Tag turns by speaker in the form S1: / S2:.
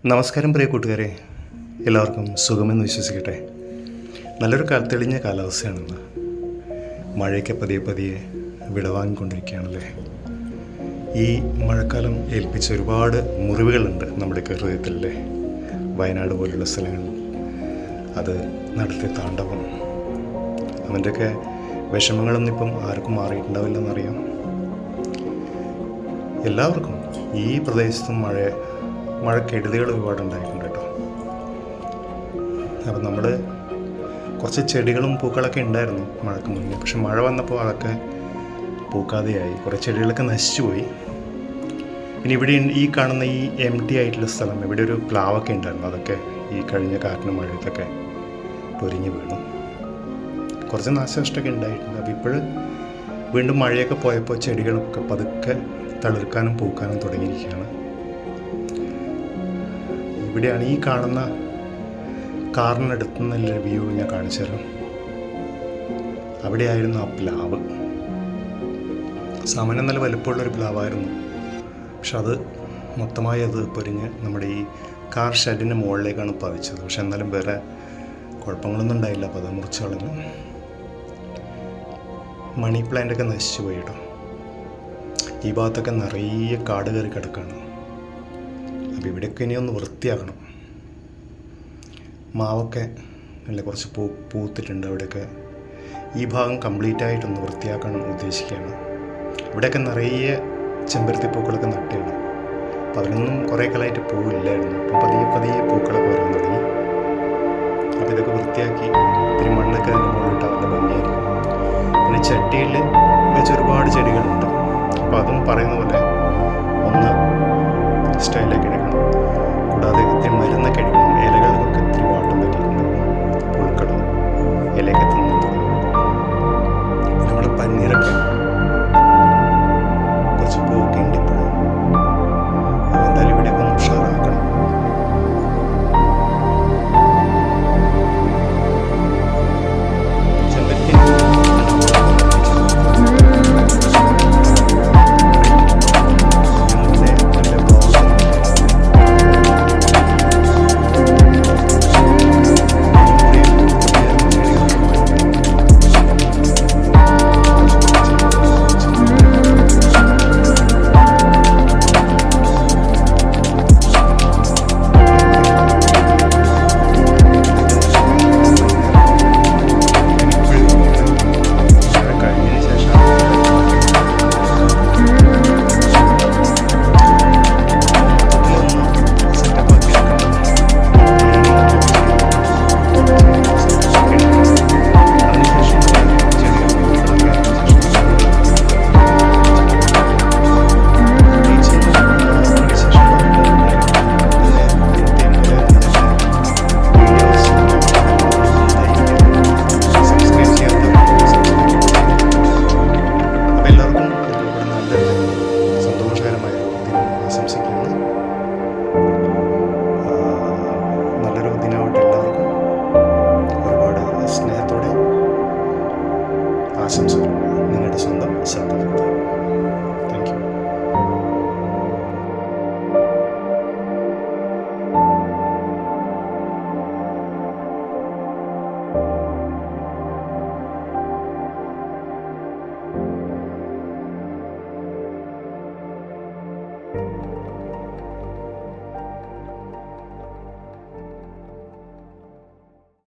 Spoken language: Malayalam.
S1: നമസ്കാരം പ്രിയ കൂട്ടുകാരെ, എല്ലാവർക്കും സുഖമെന്ന് വിശ്വസിക്കട്ടെ. നല്ലൊരു തെളിഞ്ഞ കാലാവസ്ഥയാണെന്ന്. മഴയൊക്കെ പതിയെ പതിയെ വിടവാങ്ങിക്കൊണ്ടിരിക്കുകയാണല്ലേ. ഈ മഴക്കാലം ഏൽപ്പിച്ച ഒരുപാട് മുറിവുകളുണ്ട് നമ്മുടെയൊക്കെ ഹൃദയത്തിലല്ലേ. വയനാട് പോലുള്ള സ്ഥലങ്ങളിൽ അത് നടത്തിയ താണ്ഡവം, അവൻ്റെയൊക്കെ വിഷമങ്ങളൊന്നും ഇപ്പം ആർക്കും മാറിയിട്ടുണ്ടാവില്ലെന്നറിയാം. എല്ലാവർക്കും ഈ പ്രദേശത്തും മഴക്കെടുതികൾ ഒരുപാടുണ്ടായിട്ടുണ്ട് കേട്ടോ. അപ്പം നമ്മൾ കുറച്ച് ചെടികളും പൂക്കളൊക്കെ ഉണ്ടായിരുന്നു മഴക്ക് മുന്നേ. പക്ഷെ മഴ വന്നപ്പോൾ അതൊക്കെ പൂക്കാതെയായി, കുറേ ചെടികളൊക്കെ നശിച്ചു പോയി. പിന്നെ ഇവിടെ ഈ കാണുന്ന ഈ എംപ്റ്റി ആയിട്ടുള്ള സ്ഥലം, ഇവിടെ ഒരു പ്ലാവൊക്കെ ഉണ്ടായിരുന്നു, അതൊക്കെ ഈ കഴിഞ്ഞ കാറ്റിനും മഴയത്തൊക്കെ പൊരിഞ്ഞ് വീണു. കുറച്ച് നാശനഷ്ടമൊക്കെ ഉണ്ടായിട്ടുണ്ട്. അപ്പോൾ ഇപ്പോൾ വീണ്ടും മഴയൊക്കെ പോയപ്പോൾ ചെടികളൊക്കെ പതുക്കെ തളിർക്കാനും പൂക്കാനും തുടങ്ങിയിരിക്കുകയാണ്. ഇവിടെയാണ് ഈ കാണുന്ന കാറിനടുത്ത് നല്ലൊരു വ്യൂ ഞാൻ കാണിച്ചു തരാം. അവിടെയായിരുന്നു ആ പ്ലാവ്. സാമാന്യം നല്ല വലുപ്പമുള്ളൊരു പ്ലാവായിരുന്നു. പക്ഷെ അത് മൊത്തമായി അത് പൊരിഞ്ഞ് നമ്മുടെ ഈ കാർ ഷെഡിൻ്റെ മുകളിലേക്കാണ് പതിച്ചത്. പക്ഷെ എന്നാലും വേറെ കുഴപ്പങ്ങളൊന്നും ഉണ്ടായില്ല. അപ്പോൾ അത് മുറിച്ച് കളഞ്ഞു. മണി പ്ലാന്റൊക്കെ നശിച്ചു പോയി കേട്ടോ. ഈ ഭാഗത്തൊക്കെ നിറയെ കാട് കയറി കിടക്കുകയാണ്. അപ്പോൾ ഇവിടെയൊക്കെ ഇനിയൊന്ന് വൃത്തിയാക്കണം. മാവൊക്കെ അല്ല കുറച്ച് പൂത്തിട്ടുണ്ട്. അവിടെയൊക്കെ ഈ ഭാഗം കംപ്ലീറ്റ് ആയിട്ടൊന്ന് വൃത്തിയാക്കാൻ ഉദ്ദേശിക്കുകയാണ്. ഇവിടെയൊക്കെ നിറയെ ചെമ്പരത്തി പൂക്കളൊക്കെ നട്ടിയാണ്. അപ്പോൾ അതിനൊന്നും കുറേ കാലമായിട്ട് പൂവില്ലായിരുന്നു. അപ്പം പതിയെ പതിയെ പൂക്കളൊക്കെ വരാൻ തുടങ്ങി. അപ്പോൾ ഇതൊക്കെ വൃത്തിയാക്കി ഇത്തിരി മണ്ണൊക്കെ അതിൻ്റെ മുകളിലിട്ട് അതിൻ്റെ ഭംഗിയായിരിക്കും. പിന്നെ ചട്ടിയിൽ വെച്ച് ഒരുപാട് ചെടികളുണ്ട്. അപ്പോൾ അതും പറയുന്ന പോലെ ഒന്ന് സ്റ്റൈലാക്കി എടുക്കണം.